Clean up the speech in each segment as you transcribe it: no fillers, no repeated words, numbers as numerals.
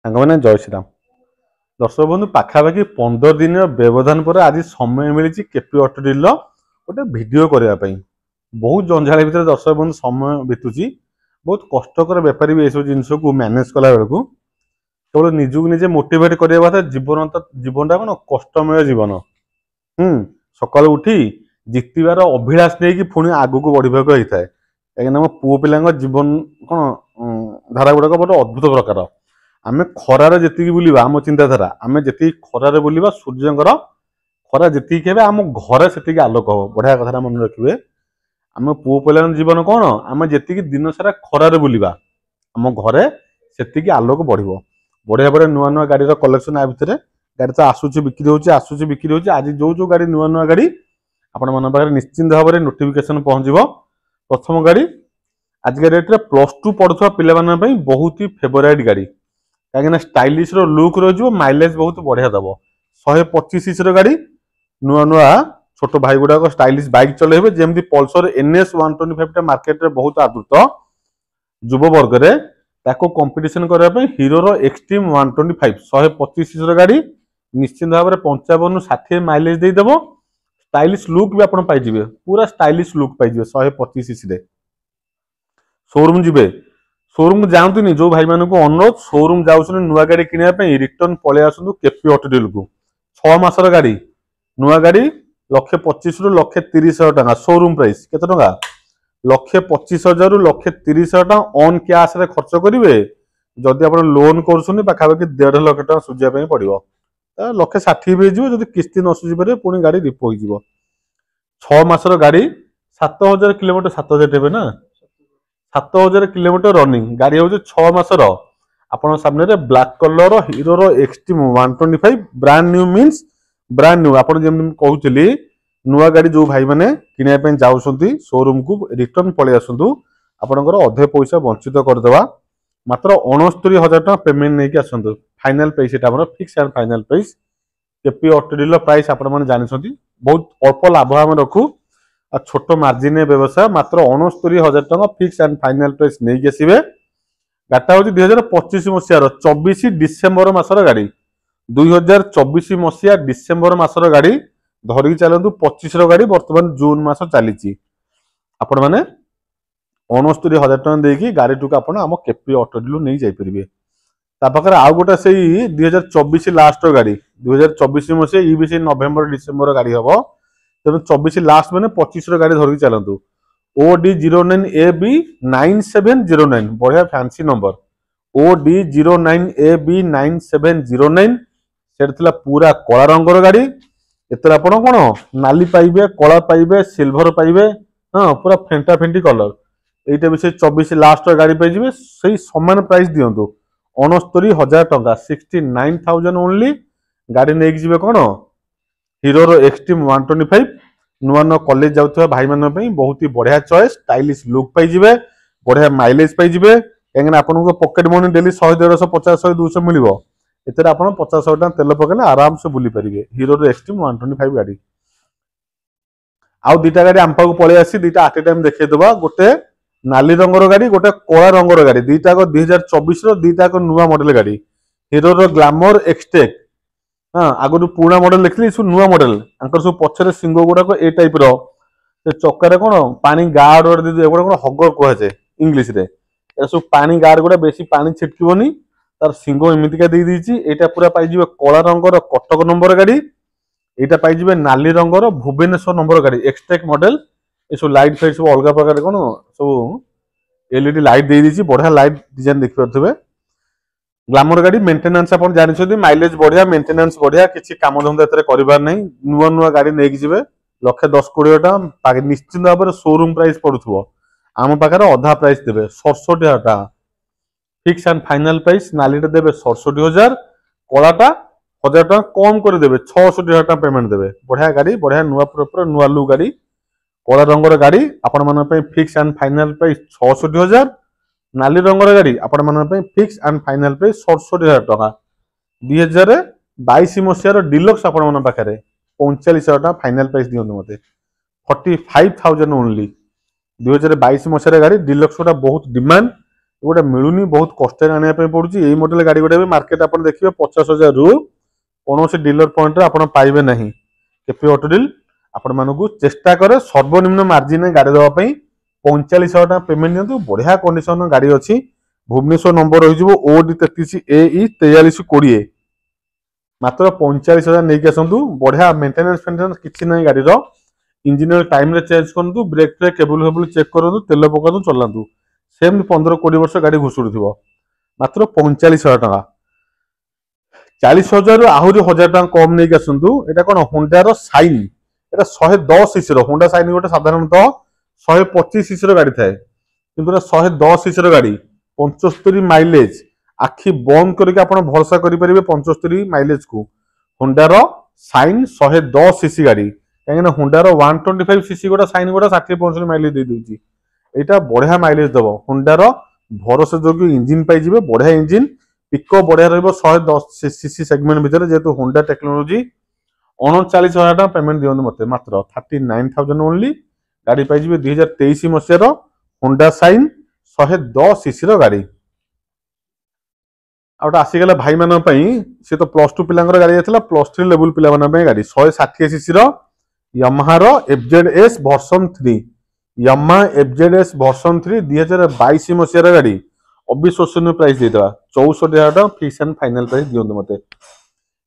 ସାଙ୍ଗମାନେ ଜୟ ଶ୍ରୀରାମ। ଦର୍ଶକ ବନ୍ଧୁ ପାଖାପାଖି 15 ଦିନର ବ୍ୟବଧାନ ପରେ ଆଜି ସମୟ ମିଳିଛି କେପି ଅଟୋ ଡିଲର ଗୋଟେ ଭିଡ଼ିଓ କରିବା ପାଇଁ। ବହୁତ ଜଞ୍ଜାଳ ଭିତରେ ଦର୍ଶକ ବନ୍ଧୁ ସମୟ ବିତୁଛି। ବହୁତ କଷ୍ଟକର ବେପାରୀ ବି ଏସବୁ ଜିନିଷକୁ ମ୍ୟାନେଜ କଲା ବେଳକୁ କେବଳ ନିଜକୁ ନିଜେ ମୋଟିଭେଟ କରିବା କଥା। ଜୀବନଟା କ'ଣ କଷ୍ଟମୟ ଜୀବନ। ସକାଳୁ ଉଠି ଜିତିବାର ଅଭିଳାଷ ନେଇକି ପୁଣି ଆଗକୁ ବଢିବାକୁ ହେଇଥାଏ। କାହିଁକିନା ଆମ ପୁଅ ପିଲାଙ୍କ ଜୀବନ କ'ଣ ଧାରା ଗୁଡାକ ବଡ଼ ଅଦ୍ଭୁତ ପ୍ରକାର। ଆମେ ଖରାରେ ଯେତିକି ବୁଲିବା ଆମ ଚିନ୍ତାଧାରା, ଆମେ ଯେତିକି ଖରାରେ ବୁଲିବା ସୂର୍ଯ୍ୟଙ୍କର ଖରା ଯେତିକି ହେବେ ଆମ ଘରେ ସେତିକି ଆଲୋକ ହବ। ବଢିଆ କଥାଟା ମନେ ରଖିବେ। ଆମ ପୁଅ ପିଲାଙ୍କ ଜୀବନ କ'ଣ, ଆମେ ଯେତିକି ଦିନ ସାରା ଖରାରେ ବୁଲିବା ଆମ ଘରେ ସେତିକି ଆଲୋକ ବଢିବ। ବଢିଆ ବଢିଆ ନୂଆ ନୂଆ ଗାଡିର କଲେକ୍ସନ ଆ ଭିତରେ। ଗାଡି ତ ଆସୁଛି ବିକ୍ରି ହଉଛି, ଆସୁଛି ବିକ୍ରି ହଉଛି। ଆଜି ଯୋଉ ଗାଡି ନୂଆ ନୂଆ ଗାଡି ଆପଣମାନଙ୍କ ପାଖରେ ନିଶ୍ଚିନ୍ତ ଭାବରେ ନୋଟିଫିକେସନ ପହଞ୍ଚିବ। ପ୍ରଥମ ଗାଡି ଆଜିକା ଡେଟ୍ରେ +2 ପଢୁଥିବା ପିଲାମାନଙ୍କ ପାଇଁ ବହୁତ ହି ଫେଭରାଇଟ୍ ଗାଡି। କାହିଁକିନା ଷ୍ଟାଇଲିଶ ର ଲୁକ୍ ରହିଯିବ, ମାଇଲେଜ ବହୁତ ବଢିଆ ଦବ। 125 cc ର ଗାଡି। ନୂଆ ନୂଆ ଛୋଟ ଭାଇ ଗୁଡାକ ଷ୍ଟାଇଲିଶ ବାଇକ୍ ଚଲେଇବେ। ଯେମିତି ପଲସର NS 125 ଟା ମାର୍କେଟରେ ବହୁତ ଆଦୃତ ଯୁବ ବର୍ଗରେ, ତାକୁ କମ୍ପିଟିସନ କରିବା ପାଇଁ ହିରୋର ଏକ୍ସଟ୍ରିମ 125 125 cc ର ଗାଡି ନିଶ୍ଚିତ ଭାବରେ 55-60 ମାଇଲେଜ ଦେଇଦେବ। ଷ୍ଟାଇଲିଶ ଲୁକ୍ ବି ଆପଣ ପାଇଯିବେ, ପୁରା ଷ୍ଟାଇଲିଶ ଲୁକ୍ ପାଇଯିବେ 125 cc ରେ। ଶୋରୁମ ଯିବେ, ଶୋରୁମ ଯାଆନ୍ତୁନି। ଯୋଉ ଭାଇ ମାନଙ୍କୁ ଅନୁରୋଧ, ଶୋରୁମ ଯାଉଛନ୍ତି ନୂଆ ଗାଡି କିଣିବା ପାଇଁ, ରିଟର୍ନ ପଳେଇ ଆସନ୍ତୁ କେପି ଅଟୋ ଡିଲରକୁ। 6 ମାସର ଗାଡି, ନୂଆ ଗାଡି 1,25,000 ରୁ 1,30,000 ଟଙ୍କା। ଶୋରୁମ ପ୍ରାଇସ୍ କେତେ ଟଙ୍କା? 1,25,000 ରୁ 1,30,000 ଟଙ୍କା ଅନ୍ କ୍ୟାଶ ରେ ଖର୍ଚ୍ଚ କରିବେ। ଯଦି ଆପଣ ଲୋନ କରୁଛନ୍ତି ପାଖାପାଖି 1.5 ଲକ୍ଷ ଟଙ୍କା ସୁଝିବା ପାଇଁ ପଡିବ। 1,60,000 ବି ହେଇଯିବ। ଯଦି କିସ୍ତି ନ ସୁଝି ପାରିବେ ପୁଣି ଗାଡି ରିପୋ ହେଇଯିବ। 6 ମାସର ଗାଡି, 7,000 କିଲୋମିଟର, 7,000 ଦେବେ ନା, 7,000 କିଲୋମିଟର ରନିଂ ଗାଡି ହଉଛି 6 ମାସର। ଆପଣଙ୍କ ସାମ୍ନାରେ ବ୍ଲାକ୍ କଲର ହିରୋର Xtreme 125 brand new means brand new. ଆପଣ ଯେମିତି କହୁଥିଲି, ନୂଆ ଗାଡି ଯୋଉ ଭାଇ ମାନେ କିଣିବା ପାଇଁ ଯାଉଛନ୍ତି ଶୋରୁମକୁ, ରିଟର୍ନ ପଳେଇ ଆସନ୍ତୁ। ଆପଣଙ୍କର ଅଧେ ପଇସା ବଞ୍ଚିତ କରିଦେବା। ମାତ୍ର 69,000 ଟଙ୍କା ପେମେଣ୍ଟ ନେଇକି ଆସନ୍ତୁ। ଫାଇନାଲ ପ୍ରାଇସ୍ ଏଟା ଆମର, fix and final price. KP auto dealer price ଆପଣମାନେ ଜାଣିଛନ୍ତି। ବହୁତ ଅଳ୍ପ ଲାଭ ଆମେ ରଖୁ ଆଉ ଛୋଟ ମାର୍ଜିନ ବ୍ୟବସାୟ। ମାତ୍ର 69,000 ଟଙ୍କା ଫିକ୍ସ ଆଣ୍ଡ ଫାଇନାଲ ପ୍ରାଇସ୍ ନେଇକି ଆସିବେ। ଗାଡିଟା ହଉଛି 2025 ମସିହାର 24 ଡିସେମ୍ବର ମାସର ଗାଡି। 2024 ମସିହା ଡିସେମ୍ବର ମାସର ଗାଡି ଧରିକି ଚାଲନ୍ତୁ। 25 ର ଗାଡି ବର୍ତ୍ତମାନ ଜୁନ ମାସ ଚାଲିଛି। ଆପଣ ମାନେ 69,000 ଟଙ୍କା ଦେଇକି ଗାଡିଟିକୁ ଆପଣ ଆମ କେପି ଅଟୋ ଡିଲର ନେଇ ଯାଇପାରିବେ। ତା ପାଖରେ ଆଉ ଗୋଟେ ସେଇ 2024 ଲାଷ୍ଟ ଗାଡି, 2024 ମସିହା ଇଏ ବି ସେଇ ନଭେମ୍ବର ଡିସେମ୍ବର ଗାଡି ହବ। ତେଣୁ 24 ଲାଷ୍ଟ ମାନେ 25 ର ଗାଡି ଧରିକି ଚାଲନ୍ତୁ। OD09AB9709, ବଢିଆ ଫ୍ୟାନ୍ସି ନମ୍ବର। OD09AB9709। ସେଟା ଥିଲା ପୁରା କଳା ରଙ୍ଗର ଗାଡି। ଏଥିରେ ଆପଣ କ'ଣ ନାଲି ପାଇବେ, କଳା ପାଇବେ, ସିଲଭର ପାଇବେ। ପୁରା ଫେଣ୍ଟା ଫେଣ୍ଟି କଲର। এইটা ବି ସେ 24 ଲାଷ୍ଟ ଗାଡି ପାଇଯିବେ। ସେଇ ସମାନ ପ୍ରାଇସ୍ ଦିଅନ୍ତୁ, 69,000 ଟଙ୍କା, 69,000 ଓନ୍ଲି। ଗାଡି ନେଇକି ଯିବେ କ'ଣ, ହିରୋର ଏକ୍ସଟ୍ରିମ 125। ନୂଆ ନୂଆ କଲେଜ ଯାଉଥିବା ଭାଇମାନଙ୍କ ପାଇଁ ବହୁତ ହି ବଢିଆ ଚଏସ୍। ଷ୍ଟାଇଲିଶ ଲୁକ୍ ପାଇଯିବେ, ବଢିଆ ମାଇଲେଜ ପାଇଯିବେ। କାହିଁକିନା ଆପଣଙ୍କୁ ପକେଟ ମନି ଡେଲି 100, 150, 50, 100, 200 ମିଳିବ। ଏଥିରେ ଆପଣ 50,000 ଟଙ୍କା ତେଲ ପକେଇଲେ ଆରାମସେ ବୁଲି ପାରିବେ। ହିରୋର ଏକ୍ସଟ୍ରିମ 125 ଗାଡି। ଆଉ ଦିଟା ଗାଡି ଆମ ପାଖକୁ ପଳେଇ ଆସି, ଦିଟା ଆଟ ଏ ଟାଇମ ଦେଖେଇଦବା। ଗୋଟେ ନାଲି ରଙ୍ଗର ଗାଡି, ଗୋଟେ କଳା ରଙ୍ଗର ଗାଡି। ଦିଟାକ 2024 ର, ଦିଟାକ ନୂଆ ମଡେଲ ଗାଡି। ହିରୋର ଗ୍ଲାମର ଏକ୍ସଟେକ୍। ଆଗରୁ ପୁରୁଣା ମଡେଲ ଦେଖିଲି, ସବୁ ନୂଆ ମଡେଲ। ତାଙ୍କର ସବୁ ପଛରେ ସିଂହ ଗୁଡାକ ଏ ଟାଇପ ର। ସେ ଚକାରେ କ'ଣ ପାଣି ଗାର୍ଡ ଦେଇଦେବେ, ଏଗୁଡା କ'ଣ ହଗର କୁହାଯାଏ ଇଂଲିଶରେ। ଏ ସବୁ ପାଣି ଗାର୍ଡ ଗୁଡା, ବେଶୀ ପାଣି ଛିଟକିବନି। ତାର ସିଂହ ଏମିତିକା ଦେଇଛି। ଏଇଟା ପୁରା ପାଇଯିବେ କଳା ରଙ୍ଗର କଟକ ନମ୍ବର ଗାଡି। এইটা পাইଯିବେ ନାଲି ରଙ୍ଗର ଭୁବନେଶ୍ୱର ନମ୍ବର ଗାଡି, ଏକ୍ସଟେକ୍ ମଡେଲ। ଏସବୁ ଲାଇଟ୍ ଫାଇଟ୍ ସବୁ ଅଲଗା ପ୍ରକାର, କ'ଣ ସବୁ LED ଲାଇଟ୍ ଦେଇଛି। ବଢିଆ ଲାଇଟ୍ ଡିଜାଇନ ଦେଖିପାରୁଥିବେ। ଗ୍ଲାମର ଗାଡି, ମେଣ୍ଟେନାନ୍ସ ଆପଣ ଜାଣିଛନ୍ତି। ମାଇଲେଜ ବଢିଆ, ମେଣ୍ଟେନାନ୍ସ ବଢିଆ, କିଛି କାମ ଧନ୍ଦା ଏଥିରେ କରିବାର ନାହିଁ। ନୂଆ ନୂଆ ଗାଡି ନେଇକି ଯିବେ। 1,10,20 ଟଙ୍କା ନିଶ୍ଚିନ୍ତ ଭାବରେ ଶୋରୁମ ପ୍ରାଇସ୍ ପଡୁଥିବ। ଆମ ପାଖରେ ଅଧା ପ୍ରାଇସ୍ ଦେବେ, 67,000 ଟଙ୍କା ଫିକ୍ସ ଆଣ୍ଡ ଫାଇନାଲ ପ୍ରାଇସ୍। ନାଲିଟା ଦେବେ 67,000, କଳାଟା 1,000 ଟଙ୍କା କମ କରିଦେବେ, 66,000 ଟଙ୍କା ପେମେଣ୍ଟ ଦେବେ। ବଢିଆ ଗାଡି, ବଢିଆ ନୂଆ ନୂଆ ଲୁକ୍ ଗାଡି, କଳା ରଙ୍ଗର ଗାଡି ଆପଣମାନଙ୍କ ପାଇଁ ଫିକ୍ସ ଆଣ୍ଡ ଫାଇନାଲ ପ୍ରାଇସ୍ 66,000। ନାଲି ରଙ୍ଗର ଗାଡି ଆପଣମାନଙ୍କ ପାଇଁ ଫିକ୍ସ ଆଣ୍ଡ ଫାଇନାଲ ପ୍ରାଇସ୍ 67,000 ଟଙ୍କା। 2022 ମସିହାର ଡିଲକ୍ସ ଆପଣମାନଙ୍କ ପାଖରେ 39,000 ଟଙ୍କା ଫାଇନାଲ ପ୍ରାଇସ୍ ଦିଅନ୍ତୁ ମତେ, 45,000 ଓନ୍ଲି। 2022 ମସିହାର ଗାଡି ଡିଲକ୍ସ ଗୁଡା ବହୁତ ଡିମାଣ୍ଡ। गोटे मिलूनी बहुत कष्ट आने पड़ुची। यही मॉडल गाड़ी गुड़ा भी मार्केट आप देखिए 50,000 रु कौन से डीलर पॉइंट आप पाइबे ना। केपी ऑटो डील आपण मानू चेष्टा करे सर्वनिम्न मार्जिन गाड़ी देवाई 45,000 टका पेमेंट दिंतु। बढ़िया कंडीशन गाड़ी अच्छी भुवनेश्वर नंबर रही ओडी 33AE 4320 मात्र 45,000 नहीं आसतु। बढ़िया मेंटेनेंस फेन्टेनेंस किसी ना गाड़ी इंजिनियर टाइम रे चेंज करूँ ब्रेक फ्रेक केबल फेबल चेक करूँ तेल पकातु चलातु सेम 15-20 वर्ष गाड़ी घुषुड़ मात्र 45,000 टका। 40,000 आहरी 1,000 टका कम नहीं आसतु। एटा कौन होंडार साइन एटा 110 सीसी होंडा साइन गोटे साधारणतः 125 सीसी गाड़ी थाए किंतु 110 सीसी गाड़ी 75 माइलेज आखि बंद करके आप भरोसा करेंगे 75 माइलेज को। होंडार साइन 110 सीसी गाड़ी कहीं होंडार 125 सीसी गोटा साइन गोटा 60-65 माइलेज दे दूची। यहाँ बढ़िया माइलेज दब होंडार भरोसा योग्य इंजिन पाइबे। बढ़िया इंजिन पिकअप बढ़िया रही 110 सीसी सेगमेंट भितर जेहेतु होंडा टेक्नोलोजी 39,000 टका पेमेंट दिखाते मत मात्र 39,000 ओनली गाड़ी पाइबे। 2023 मसीहार होंडा साइन 110 सीसी गाड़ी आउट आसीगला भाई मान सी तो +2 पिलांगर गाड़ी जाता +3 लेवल पिला गाड़ी 160 सीसी यामाहार FZS version 3 Yamaha FZS version 3 2022 मसीहार गाड़ी अविश्वसनीय प्राइस देता 64,000 टका फिक्स एंड फाइनल प्राइस दिखाते मत।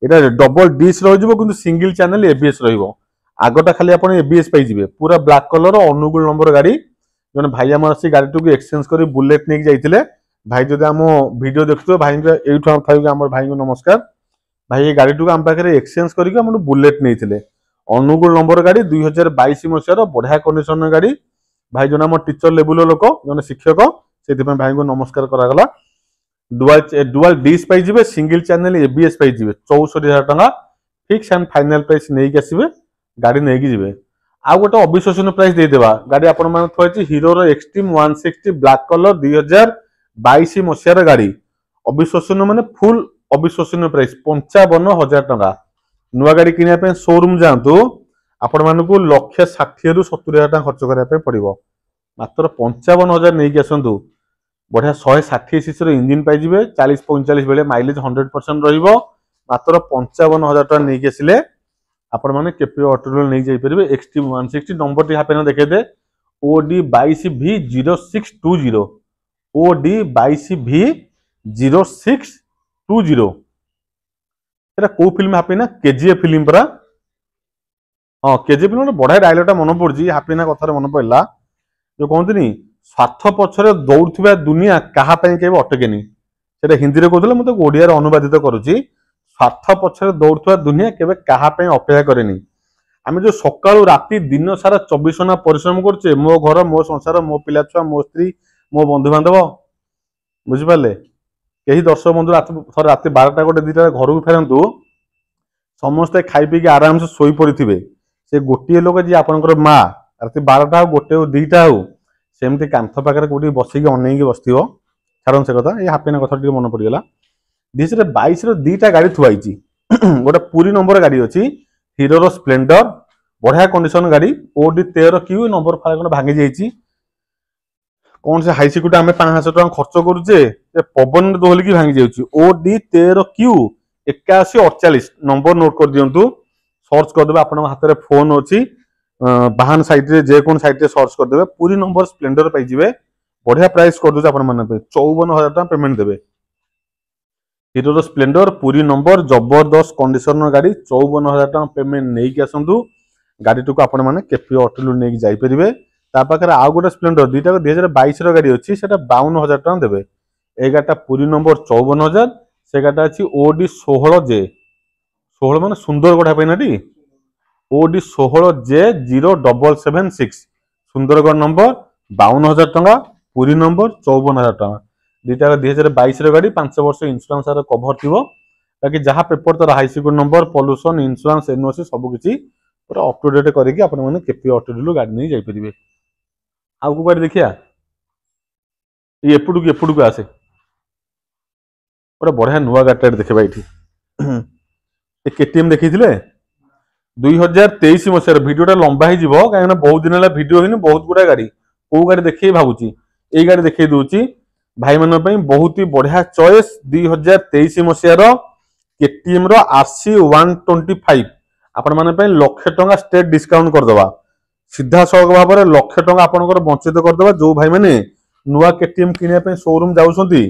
यहाँ डबल डिश रही सिंगल चैनल ABS रगटा खाली आप ABS पाइबे पूरा ब्लैक कलर अनुगुल नंबर गाड़ी। जो भाई आम आसी गाड़ी टू एक्सचेंज कर बुलेट नहीं जाते भाई जब आम वीडियो देखते भाई ये भाई को नमस्कार भाई ये गाड़ी टू आम पाखे एक्सचेंज करके बुलेट नहीं अनुगुल नंबर गाड़ी 2022 मसीहार बढ़िया कंडीशन गाड़ी। भाई जो आम टीचर लेवल लोक जो शिक्षक से भाई को नमस्कार करागला। डुआल डिश पाइबे सिंगल चैनल ABS पाइबे 64,000 टका फिक्स एंड फाइनल प्राइस नहीं आसवे गाड़ी नहीं जी। आउ गोटे अविश्वसनीय प्राइस देदेवा गाड़ी आपण थी हीरो एक्सट्रीम 160 ब्लैक कलर 2022 मसीहार गाड़ी अविश्वसनीय माने फुल अविश्वसनीय प्राइस 55,000 टका। नुआ गाड़ी किनिया शोरूम जातु आपण मानू 1,60,000 ରୁ 70,000 टका खर्च करने पड़ो मात्र 55,000 नहीं आसतु। बढ़िया 160 सीसी इंजिन पाइबे 40-45 बेले माइलेज 100% रहिबो मात्र 55,000 टका नहीं आसिले आपण माने केपी ऑटो नहीं जाइए। एक्सट्रीम 160 नंबर टी हापेन देखे दे OD22V0620 OD22V0620 एटा को फिल्म हापीना KGF फिल्म परा। हाँ KGF फिल्म बढ़िया डायलॉगटा मन पड़ी हापीना कथार मन पड़ा जो कहते स्वार्थ पछरे दौड़ुवा दुनिया क्या के अटकेनी से हिंदी में कहते मुझे ओडिया अनुवादित करुच्ची स्वार्थ पछरे दौड़ुवा दुनिया केवे क्या अपेक्षा करेनी। आम जो सकाळु राति दिन सारा 24 घंटा परिश्रम करछे मो घर मो संसार मो पिला छुआ मो स्त्री मो बंधु बांधव बुझिपारे कहीं दर्शक बंधु थर राति 12टा गोटे 2टा घर को फेरतु समस्ते खाई पी आराम से शोई पड़े से गोटे लोक जी आपंकर माँ राति 12टा हो 1 हो 2टा हो सेमती कांथ पाखे कौटी बसिक अनेक बस छाड़ से कथा ये हापीना कथा मन पड़गला। 2022 2टा गाड़ी थुआई गोटे पूरी नंबर गाड़ी अच्छी हीरो स्प्लेंडर बढ़िया कंडीशन गाड़ी OD13Q नंबर फाइल भांगी जाइए कौन से हाई सिक्यूरिटी आम 500 टका खर्च करुचे पवन दोहलिकी भांगी जाऊँगी। OD13Q 8148 नंबर नोट कर दिंतु सर्च करदे आप हाथ में फोन अच्छी बाहन साइट रे जेकोन साइट रे सर्च करदे पूरी नंबर स्प्लेंडर पाइबे बढ़िया प्राइस कर दूसरे आपण माने 54,000 टका पेमेंट देवे। हीरो स्प्लेंडर पूरी नंबर जबरदस्त कंडीशन गाड़ी 54,000 टका पेमेंट नहीं आसतु गाड़ी टू आपण मैंने केपी ऑटो नहीं जापरेंगे। पाखे आउ गोटे स्प्लेंडर 2टा 2022 गाड़ी अच्छी 52,000 टका देवे। ए गाड़ीटा पूरी नंबर 54,000 से गाड़ीटा अच्छी OD16J 16 मान सुंदरगढ़ हापीना टी OD16J0776 सुंदरगढ़ नंबर 52,000 टका पूरी नंबर 54,000 टका। 2टा 2022 गाड़ी 5 वर्ष इंश्योरेंस कभर थी बाकी जहाँ पेपर तर high secure number pollution insurance NOC सबकि पूरा अप टू डेट करके केपी ऑटो डीलू गाड़ी नहीं जापरेंगे। आउ को गाड़ी देखिया ये एपटू को आसे बढ़िया नुआ गाड़ी देखा ये KTM देखी 2023 मसीहार भिडियोटा लंबा हो कहीं बहुत दिन है भिडियो ही बहुत गुड़ा गाड़ी कौ गाड़ी देखे भावुची ये गाड़ी देखे दूची भाई मान बहुत ही बढ़िया चॉइस 2023 मसीहार केटीएम रो आरसी 125 आपण माने लक्षे टंका स्टेट डिस्काउंट करदवा सीधा सड़क भाव में लक्षे टंका आपंकर वंचित करदवा। जो भाई मैंने नुआ केटीएम किनिया शोरूम जाउछंती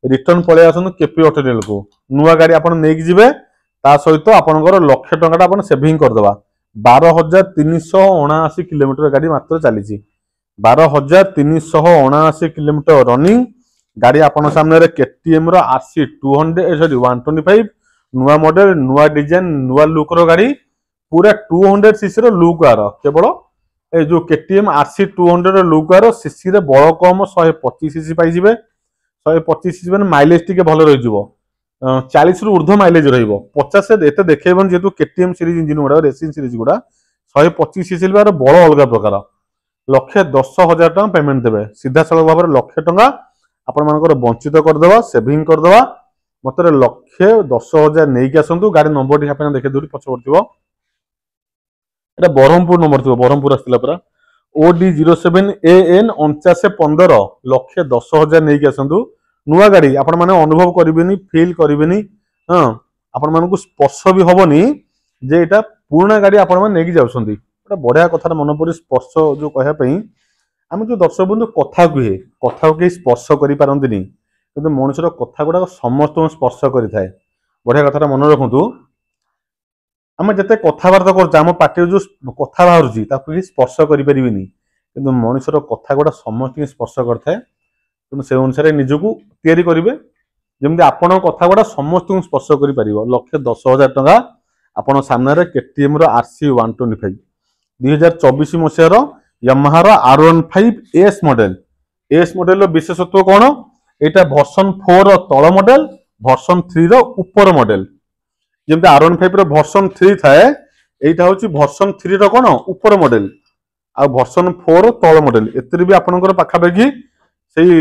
रिटर्न पळे आसनु केपी ऑटोडेल को नुआ गाड़ी आपण नेकी जिवे ता सहित आपंकर लक्षे टंका आपण सेविंग करदवा। 12,379 किलोमीटर गाड़ी मात्र चली 12,379 किलोमीटर रनिंग गाड़ी आपण सामने केटीएम रो आरसी 125 नुआ मॉडल नुआ डिजाइन नुआ लुक रो गाड़ी पूरा 200 सीसी रो लुक आर केवल ए जो केटीएम आरसी 200 रो लुक आर सीसी रे बड़ कम 125 सीसी पाई जिवे 125 सीसी माने माइलेज टिके भलो रहि जिवो 40 रु ऊर्ध्व माइलेज रहिबो 50 एते देखेबन जेतु केटीएम सीरीज इंजिन गुडा रेसिंग सीरीज गुडा 125 सीसी बार बड़ अलग प्रकार 1,10,000 टका पेमेंट देबे सीधा सड़क भाव में लक्षे टका आपण मानकर वंचित करदवा सेविंग करदवा मत 1,10,000 नहीं आसतु गाड़ी नंबर टी आप देखे दूरी पछपड़ थो ब्रह्मपुर नंबर थो ब्रह्मपुर आसला पूरा OD07AN 4915 1,10,000 नहीं आसतु नुआ गाड़ी आपण माने अनुभव करिवेनी फील करिवेनी हां आपण मानकु स्पर्श भी होबनी जे एटा पुराना गाड़ी आपण माने नेकी जाउछंती एटा बढ़िया कथा मन पड़ी स्पर्श जो कहया पई हम जो दर्शक बंधु कथा कहे कथा के स्पर्श करि पारंतिनी किंतु मनुष्यर कथा गुड़ा समस्त स्पर्श करें बढ़िया कथा मन रखु आम जिते कथबार्ता कर पार्टी जो कथा बाहर स्पर्श करें कि मनुष्यर कथा गुड़ा समस्त स्पर्श करता है से अनुसार निजक तैयारी करेंगे जमी आपण कथा गुड़ा समस्त स्पर्श कर 1,10,000 टका आपण सामने केटीएम रो आरसी 125 2024 मसीहार यामाहा R15 एस मॉडल विशेषत्व कौन एटा वर्सन 4 तल मॉडल वर्सन 3 रो ऊपर मॉडल जेमते R15 रो वर्सन 3 थाए एटा होची वर्सन 3 रो कोन ऊपर मॉडल आ वर्सन 4 तल मॉडल एतरे भी आपनकर पाखाबेगी सेही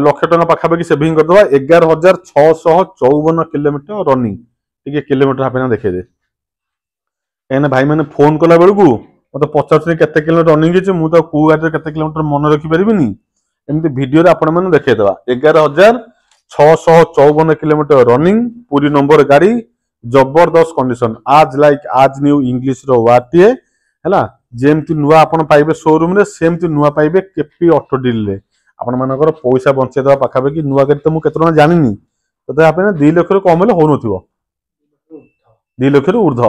लक्ष टका पाखाबेगी सेविंग कर दवा 11,654 किलोमीटर रनिंग टिके किलोमीटर आपन देखे दे एने भाई माने फोन कला बेलू मत पचास केते किलोमीटर रनिंग है मु तो को गाड़ी केते किलोमीटर मन रखि परिबिनी एमती वीडियो आपण मैंने देखा 11,654 किलोमीटर रनिंग पूरी नंबर गाड़ी जबरदस्त कंडीशन आज लाइक आज न्यू इंग्लिश रो वार्टे है जेमती नुआ आपण पाइबे शोरूम रे सेमती नुआ पाइबे केपी ऑटो डील रे आपण मानकर पैसा बंचे दवा पाखापाखि नुआ गाड़ी तो मुझे केतना जानिनी तो आप 2 लाख कम हो नथिबो 2 लाख ऊर्ध्व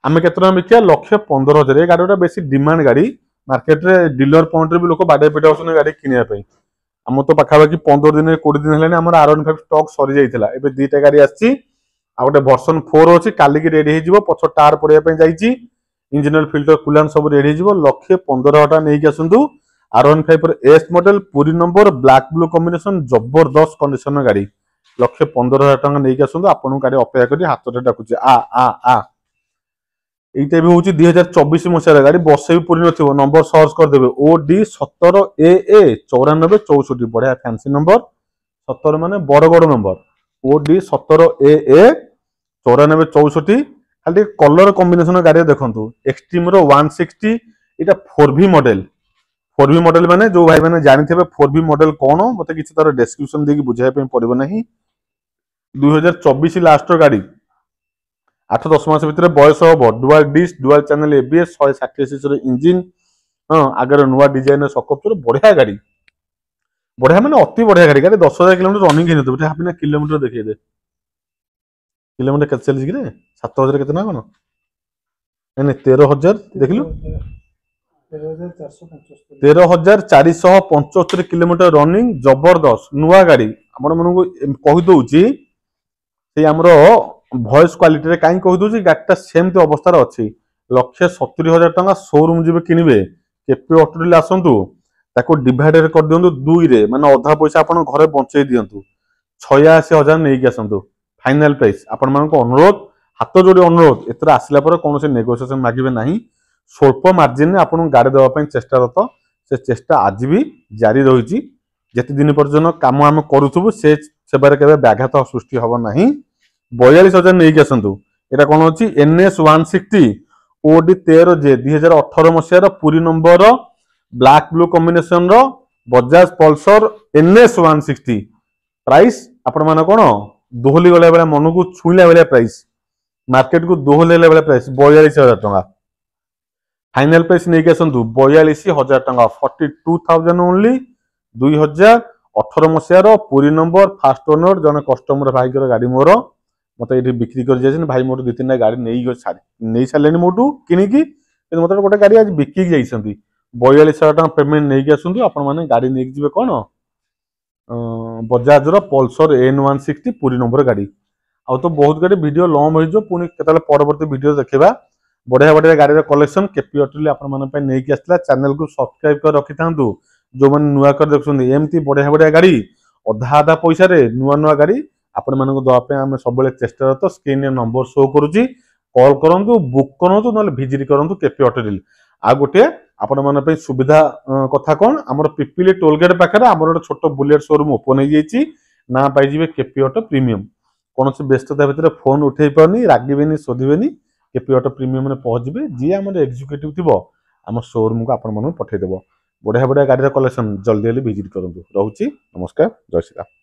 आम के बिका 1,15,000 गाड़ी बेसी डिमांड गाड़ी मार्केट रे डीलर पॉइंट रे भी लोक बाडे पेटे आउछन गाड़ी किनिया पई हम तो पाखापाखि 15 दिन 20 दिन हेलानी हमर R15 स्टॉक सरी जाइतिला एबे दुईटा गाड़ी आछि आ गोटे वर्सन 4 अछि काली की रेडी हेजिवो पछ टायर पड़िया पई जाइछि इंजिन फिल्टर कूलान सब रेडी हेजिवो 1,15,000 टका नै कि आसंतु R15 पर एस मॉडल पूरी नंबर ब्लैक ब्लू कॉम्बिनेशन जबरदस्त कंडीशन गाड़ी 1,15,000 टका नै कि आसंतु आपन गाड़ी अपेक्षा करी हाथ रे डाकुछि आ এইটা भी হচ্ছে 2024 মସିহার গাড়ি বসে भी पूरी नथिबो नंबर सर्च कर देबे OD17AA 9464 बढ़िया फैंसी नंबर 17 माने बड़ नंबर OD17AA 9464 खाली कलर कॉम्बिनेशन गाड़ी देखंतु एक्सट्रीम रो 160 एटा 4V मॉडल माने जो भाई माने जानिथिबे 4V मॉडल कोन मते किछि तार डिस्क्रिप्शन देकी बुझाय पे पड़िबो नाही 2024 लास्ट गाड़ी 8-10 मास भितर बयस हम dual disc dual channel ABS 160 CC engine हाँ आगे नुआ डिजाइन सकअप बढ़िया गाड़ी बढ़िया माने अति बढ़िया गाड़ी गाड़ी 10,000 किलोमीटर रनिंग नहीं आपने किलोमीटर देखिए दे किलोमीटर केते चली कि 7,000 केते ना कोन नहीं 13,000 देखलु 13,475 किलोमीटर रनिंग जबरदस्त नुआ गाड़ी आपण मन को कहि दउची से हमरो भॉइस क्वालिटी रे काई कहि दउची गाड़ीटा सेमती अवस्था रे अछि 1,70,000 टका शोरूम जिबे किनिबे केपी ऑटो डील आसंतु ताको डिवाइडर कर दियंतु 2 रे माने आधा पैसा आपण घरे बंचै दियंतु 86,000 नै कि आसंतु फाइनल प्राइस आपण मान को अनुरोध हाथ जोड़ी अनुरोध एतरा आसिला पर कोन से नेगोशिएशन मागिबे नाही स्वल्प मार्जिन ने आपण गाड़ी देवा पई चेष्टा रत से चेष्टा आज भी जारी रहिछि जति दिन पर्यंत काम हम करूथबु से सेबारे केबे व्याघात सृष्टि हबो नाही 42,000 नहीं कि आसंतु एटा कोन अछि NS 160 OD13J 2018 मसियार पूरी नंबर ब्लैक ब्लू कॉम्बिनेशन रो बजाज पल्सर NS 160 प्राइस आपण मान कोन दोहली गला बेला मन को छुईला बेला प्राइस मार्केट को दोहलेला बेला प्राइस 42,000 टका फाइनल प्राइस नहीं आसतु 42,000 टका 42,000 ओनली 2018 मसीहार पुरी नंबर फास्ट ओनर जन कस्टमर भाई गाड़ी मोर मत ये बिक्री कर जाए भाई मोर 2-3 गाड़ी नहीं सारे मोटू किनिकी मत गोटे गाड़ी आज बिकिक जाइए 42,000 टका पेमेंट नहीं आसतु आपण मैंने गाड़ी नहीं जी कौन Bajaj Pulsar N160 Puri number गाड़ी आ तो बहुत गाड़ी वीडियो लंब हो पुणी केतले परवर्ती वीडियो देखा बढ़िया बढ़िया गाड़ी कलेक्शन केपी ऑटोली आपण माने नहीं आसला चैनल को सब्सक्राइब कर रखि थांतु जो मैंने नुआ कर देखुछन एमती बढ़िया बढ़िया गाड़ी अधा अधा पैसा रे नुआ नुआ गाड़ी आपण मानको दवापे आम सब चेष्टा तो स्क्रीन रे नंबर शो करूची कॉल करंतु बुक करंतु नले विजिट करंतु केपी ऑटोली आ गोटे आपण माने पे सुविधा कथा कोन हमर पिपिली टोल गेट पाखरे हमर गोटे छोट बुलेट शोरूम ओपन हो जाइए ना पाई जिवे केपी ऑटो प्रीमियम कौन से व्यस्तता भितर फोन उठे पारनी रागिबेनी शोधिबेनी केपी ऑटो प्रीमियम में पहुंचे जी आम एक्जिक्यूटिव थी आम शोरूम को आपण पठेदेव बढ़िया बढ़िया गाड़ी कलेक्शन जल्दी जल्दी विजिट करूँ रोची नमस्कार जय श्री राम।